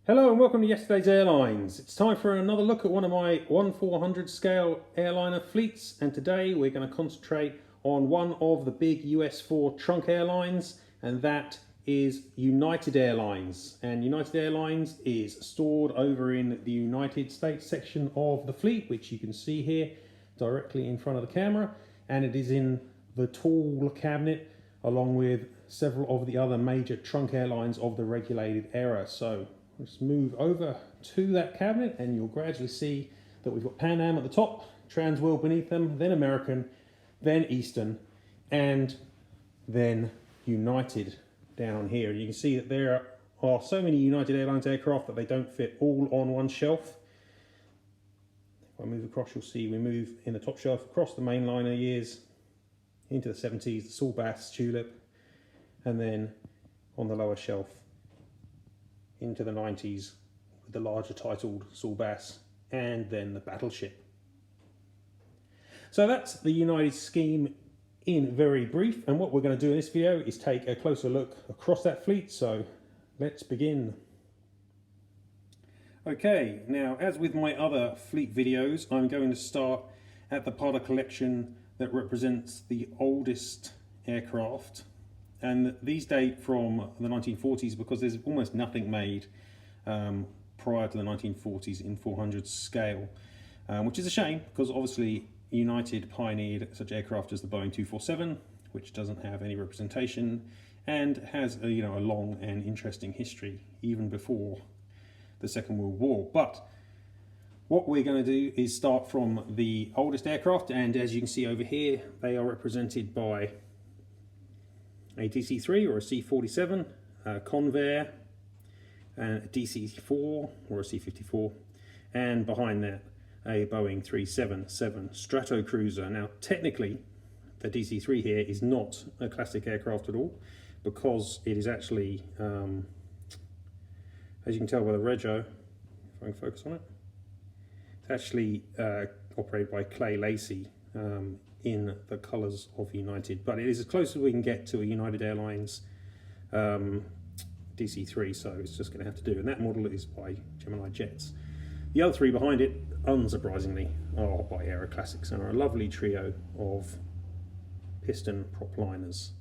Hello and welcome to yesterday's Airlines. It's time for another look at one of my 1/400 scale airliner fleets, and today we're going to concentrate on one of the big US4 trunk airlines, and that is United Airlines. And United Airlines is stored over in the United States section of the fleet, which you can see here directly in front of the camera, and it is in the tall cabinet along with several of the other major trunk airlines of the regulated era. So let's move over to that cabinet and you'll gradually see that we've got Pan Am at the top, Transworld beneath them, then American, then Eastern, and then United down here. And you can see that there are so many United Airlines aircraft that they don't fit all on one shelf. If I move across, you'll see we move in the top shelf across the Mainliner years into the 70s, the Saul Bass, Tulip, and then on the lower shelf into the 90s with the larger titled Saul Bass, and then the Battleship. So that's the United scheme in very brief, and what we're going to do in this video is take a closer look across that fleet, so let's begin. Okay, now as with my other fleet videos, I'm going to start at the part of collection that represents the oldest aircraft. And these date from the 1940s because there's almost nothing made prior to the 1940s in 400 scale, which is a shame because obviously United pioneered such aircraft as the Boeing 247, which doesn't have any representation and has a long and interesting history even before the Second World War. But what we're going to do is start from the oldest aircraft, and as you can see over here, they are represented by a DC-3 or a C-47, a Convair, and a DC-4 or a C-54, and behind that a Boeing 377 Stratocruiser. Now technically the DC-3 here is not a classic aircraft at all because it is actually, as you can tell by the rego, if I can focus on it, it's actually operated by Clay Lacy in the colours of United, but it is as close as we can get to a United Airlines DC-3, so it's just going to have to do, and that model is by Geminijets. The other three behind it, unsurprisingly, are by Aero Classics and are a lovely trio of piston prop liners.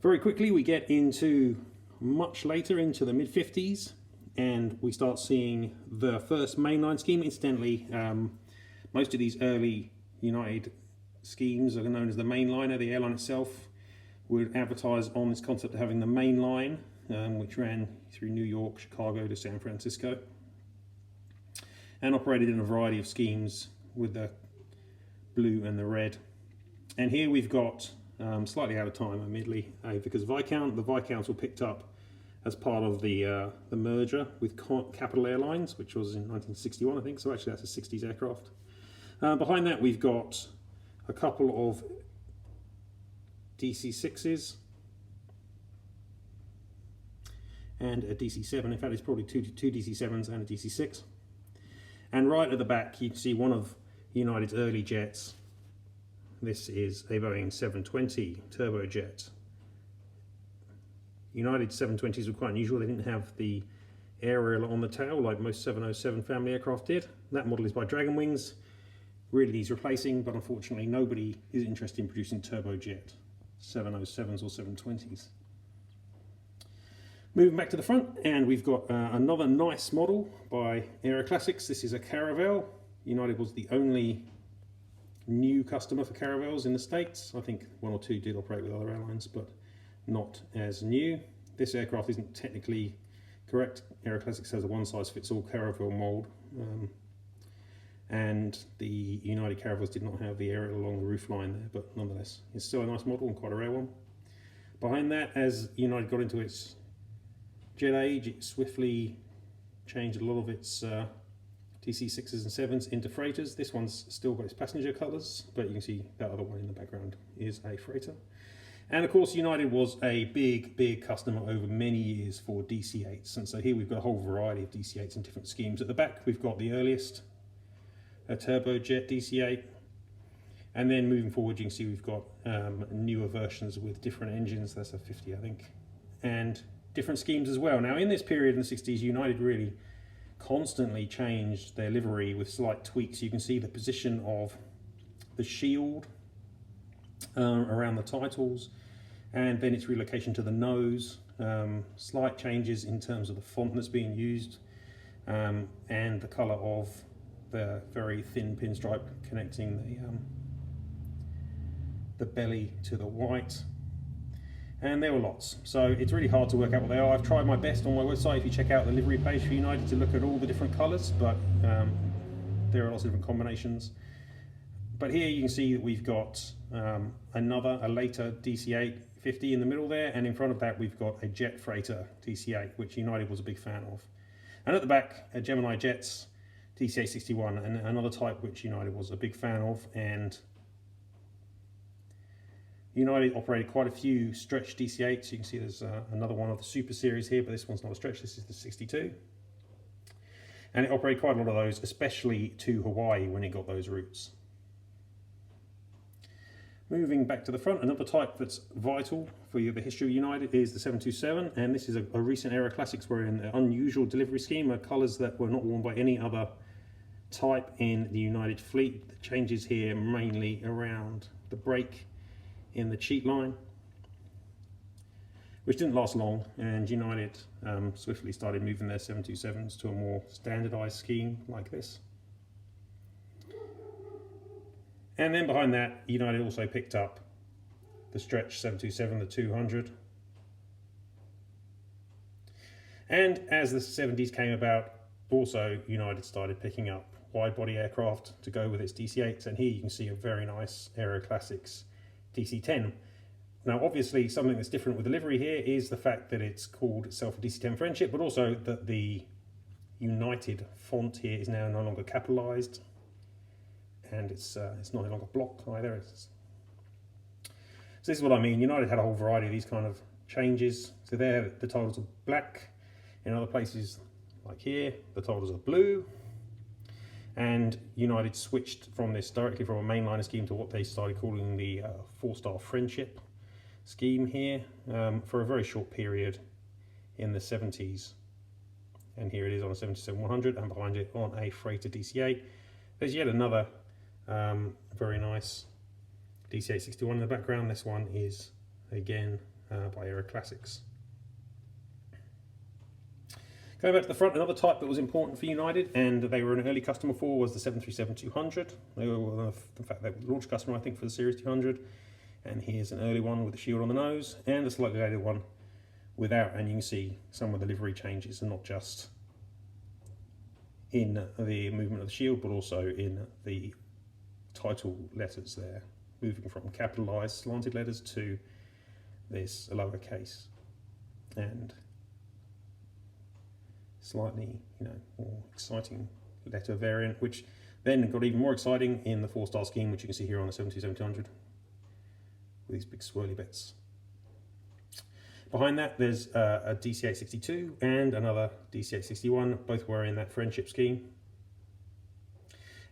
Very quickly we get into much later into the mid-50s, and we start seeing the first mainline scheme. Incidentally, most of these early United schemes are known as the Mainliner. The airline itself would advertise on this concept of having the main line, which ran through New York, Chicago to San Francisco, and operated in a variety of schemes with the blue and the red. And here we've got, slightly out of time admittedly, because the Viscounts were picked up as part of the merger with Capital Airlines, which was in 1961, I think. So actually that's a 60s aircraft. Behind that we've got a couple of DC-6s and a DC-7. In fact, it's probably two DC-7s and a DC-6. And right at the back you can see one of United's early jets. This is a Boeing 720 turbojet. United 720s were quite unusual. They didn't have the aerial on the tail like most 707 family aircraft did. That model is by Dragonwings. Really needs replacing, but unfortunately nobody is interested in producing turbojet 707s or 720s. Moving back to the front, and we've got another nice model by Aero Classics. This is a Caravelle. United was the only new customer for Caravelles in the States. I think one or two did operate with other airlines, but not as new. This aircraft isn't technically correct. Aero Classics has a one-size-fits-all Caravelle mould, and the United Caravelles did not have the aerial along the roofline there, but nonetheless, it's still a nice model and quite a rare one. Behind that, as United got into its jet age, it swiftly changed a lot of its DC-6s and 7s into freighters. This one's still got its passenger colours, but you can see that other one in the background is a freighter. And of course United was a big customer over many years for DC-8s, and so here we've got a whole variety of DC-8s in different schemes. At the back we've got the earliest, a turbojet DC-8, And then moving forward, you can see we've got newer versions with different engines. That's a 50, I think, and different schemes as well. Now, in this period in the 60s, United really constantly changed their livery with slight tweaks. You can see the position of the shield around the titles, and then its relocation to the nose, slight changes in terms of the font that's being used, and the colour of the very thin pinstripe connecting the belly to the white. And there were lots, so it's really hard to work out what they are. I've tried my best on my website, if you check out the livery page for United, to look at all the different colours, but there are lots of different combinations. But here you can see that we've got a later DC-850 in the middle there, and in front of that we've got a jet freighter DC-8, which United was a big fan of. And at the back, a Geminijets DC-861, and another type which United was a big fan of, and United operated quite a few stretch DC-8s. You can see there's another one of the Super Series here, but this one's not a stretch, this is the 62. And it operated quite a lot of those, especially to Hawaii when it got those routes. Moving back to the front, another type that's vital for the history of United is the 727, and this is a recent Aero Classics wearing an unusual delivery scheme, colours that were not worn by any other type in the United fleet. The changes here mainly around the brake in the cheat line, which didn't last long, and United swiftly started moving their 727s to a more standardised scheme like this. And then behind that, United also picked up the stretch 727, the 200. And as the 70s came about, also United started picking up wide-body aircraft to go with its DC-8s, and here you can see a very nice Aero Classics DC-10. Now obviously something that's different with the livery here is the fact that it's called itself a DC-10 Friendship, but also that the United font here is now no longer capitalised, and it's not any longer block either. So this is what I mean. United had a whole variety of these kind of changes. So there the titles are black. In other places like here the titles are blue. And United switched from this directly from a Mainliner scheme to what they started calling the 4-star Friendship scheme here for a very short period in the 70s. And here it is on a 727-100, and behind it on a freighter DC-8. There's yet another very nice DC-861 in the background. This one is again by Aero Classics. Going back to the front, another type that was important for United and they were an early customer for was the 737-200. They were, in fact, they were the launch customer, I think, for the Series 200. And here's an early one with the shield on the nose, and a slightly later one without. And you can see some of the livery changes, and not just in the movement of the shield, but also in the title letters there, moving from capitalised slanted letters to this lowercase and slightly, more exciting letter variant, which then got even more exciting in the 4-star scheme, which you can see here on the 727-200 with these big swirly bits. Behind that there's a DC-862 and another DC-861, both were in that Friendship scheme.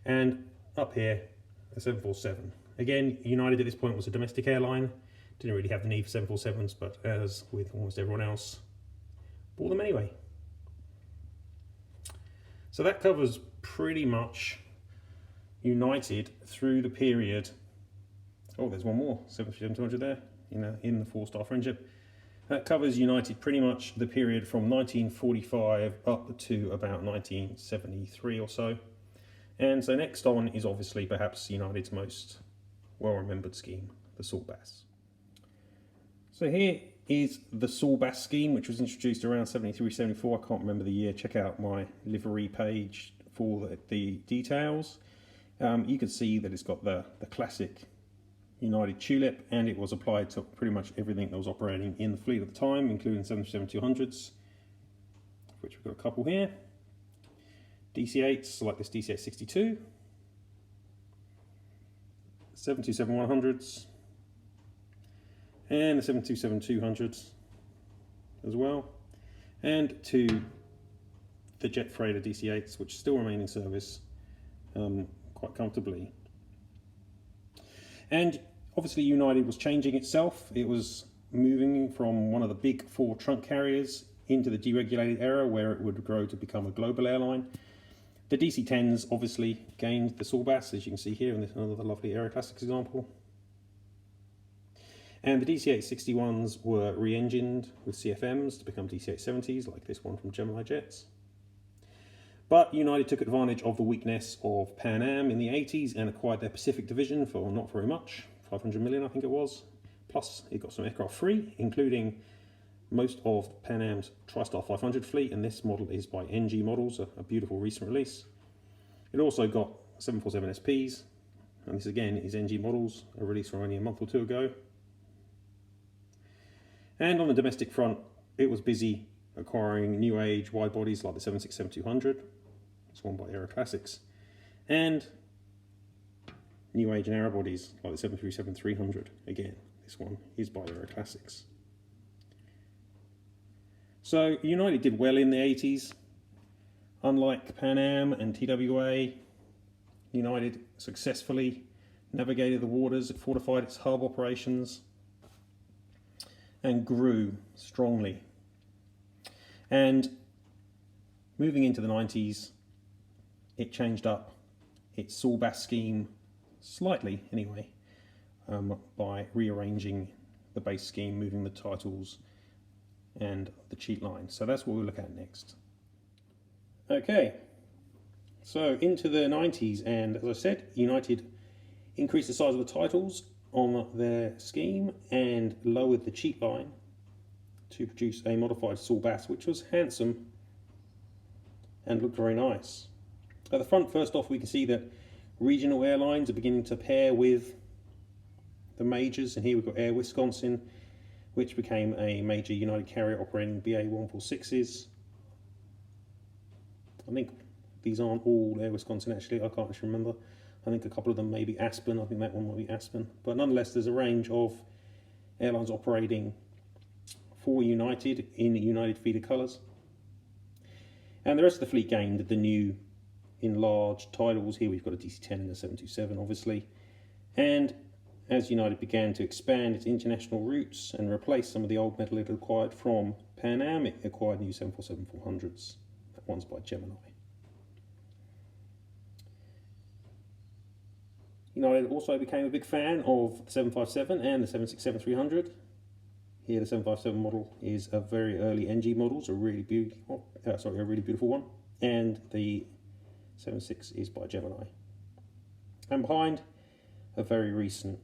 And up here, a 747. Again, United at this point was a domestic airline, didn't really have the need for 747s, but as with almost everyone else, bought them anyway. So that covers pretty much United through the period. Oh, there's one more, 737-200 there, in the 4-star Friendship. That covers United pretty much the period from 1945 up to about 1973 or so. And so next on is obviously perhaps United's most well-remembered scheme, the Saul Bass. So here is the Saul Bass scheme, which was introduced around 73-74. I can't remember the year. Check out my livery page for the details. You can see that it's got the classic United tulip, and it was applied to pretty much everything that was operating in the fleet at the time, including 737-200s, which we've got a couple here. DC-8s like this DC-862, 727-100s, and the 727-200s as well, and to the jet freighter DC-8s, which still remain in service quite comfortably. And obviously United was changing itself. It was moving from one of the big 4 trunk carriers into the deregulated era where it would grow to become a global airline. The DC-10s obviously gained the Sawbass, as you can see here in this another lovely Aero Classics example. And the DC-861s were re-engined with CFMs to become DC-870s, like this one from geminijets. But United took advantage of the weakness of Pan Am in the 80s and acquired their Pacific division for not very much, 500 million I think it was. Plus it got some aircraft free, including most of Pan Am's TriStar 500 fleet, and this model is by ngmodels, a beautiful recent release. It also got 747 SPs, and this again is ngmodels, a release from only a month or 2 ago. And on the domestic front, it was busy acquiring new age wide bodies like the 767-200, it's one by Aero Classics, and new age narrow bodies like the 737-300, again, this one is by Aero Classics. So United did well in the 80s. Unlike Pan Am and TWA, United successfully navigated the waters, it fortified its hub operations, and grew strongly. And moving into the 90s, it changed up its Sawbass scheme slightly anyway, by rearranging the base scheme, moving the titles and the cheat line. So that's what we'll look at next. Okay, so into the 90s, and as I said, United increased the size of the titles on their scheme and lowered the cheat line to produce a modified Sawbass, which was handsome and looked very nice. At the front, first off, we can see that regional airlines are beginning to pair with the majors, and here we've got Air Wisconsin, which became a major United carrier operating BA 146s. I think these aren't all Air Wisconsin actually, I can't actually remember. I think a couple of them may be Aspen, I think that one might be Aspen. But nonetheless, there's a range of airlines operating for United in United feeder colours. And the rest of the fleet gained the new enlarged titles. Here we've got a DC-10 and a 727 obviously. And as United began to expand its international routes and replace some of the old metal it acquired from Pan Am, it acquired new 747-400s. That one's by Gemini. United also became a big fan of the 757 and the 767-300. Here the 757 model is a very early NG model, it's a really beautiful, a really beautiful one. And the 76 is by Gemini. And behind, a very recent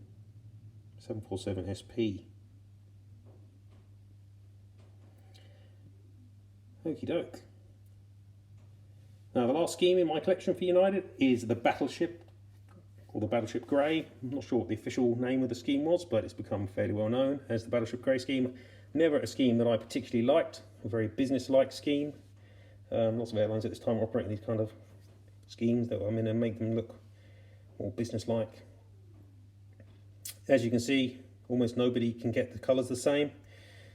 747 SP. Okie doke. Now the last scheme in my collection for United is the Battleship, or the Battleship Grey. I'm not sure what the official name of the scheme was, but it's become fairly well known as the Battleship Grey scheme. Never a scheme that I particularly liked, a very business-like scheme. Lots of airlines at this time are operating these kind of schemes that I'm going to make them look more business-like. As you can see, almost nobody can get the colours the same.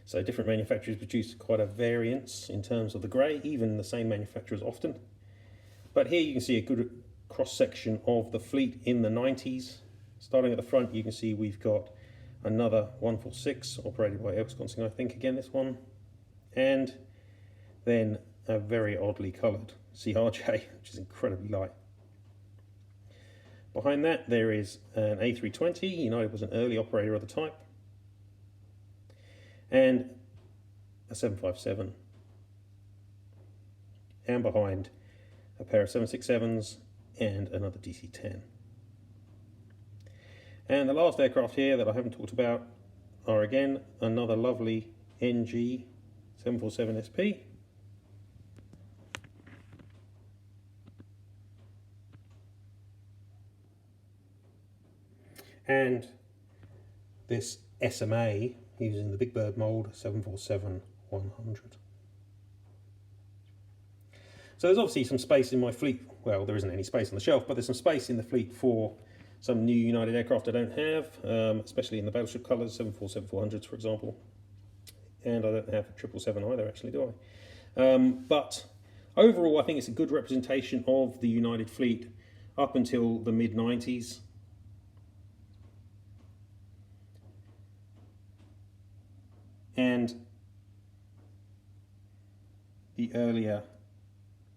So different manufacturers produce quite a variance in terms of the grey, even the same manufacturers often. But here you can see a good cross-section of the fleet in the 90s. Starting at the front, you can see we've got another 146 operated by Air Wisconsin, I think, again this one. And then a very oddly coloured CRJ, which is incredibly light. Behind that there is an A320, United was an early operator of the type, and a 757. And behind a pair of 767s and another DC-10. And the last aircraft here that I haven't talked about are again another lovely NG 747 SP. And this SMA using the Big Bird mould 747-100. So there's obviously some space in my fleet. Well, there isn't any space on the shelf, but there's some space in the fleet for some new United aircraft I don't have, especially in the battleship colours, 747-400s for example. And I don't have a 777 either, actually, do I? But overall, I think it's a good representation of the United fleet up until the mid-90s. and the earlier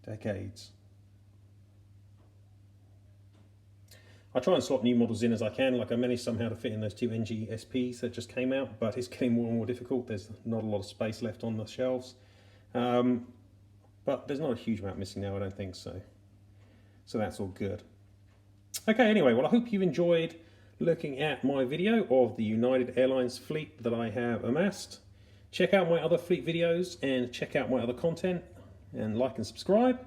decades. I try and slot new models in as I can, like I managed somehow to fit in those two NGSPs that just came out, but it's getting more and more difficult. There's not a lot of space left on the shelves. But there's not a huge amount missing now, I don't think so. So that's all good. Okay, anyway, well I hope you've enjoyed looking at my video of the United Airlines fleet that I have amassed. Check out my other fleet videos and check out my other content and like and subscribe.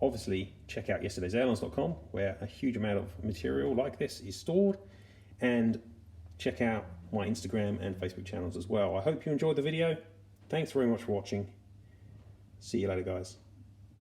Obviously, check out yesterdaysairlines.com where a huge amount of material like this is stored, and check out my Instagram and Facebook channels as well. I hope you enjoyed the video. Thanks very much for watching. See you later, guys.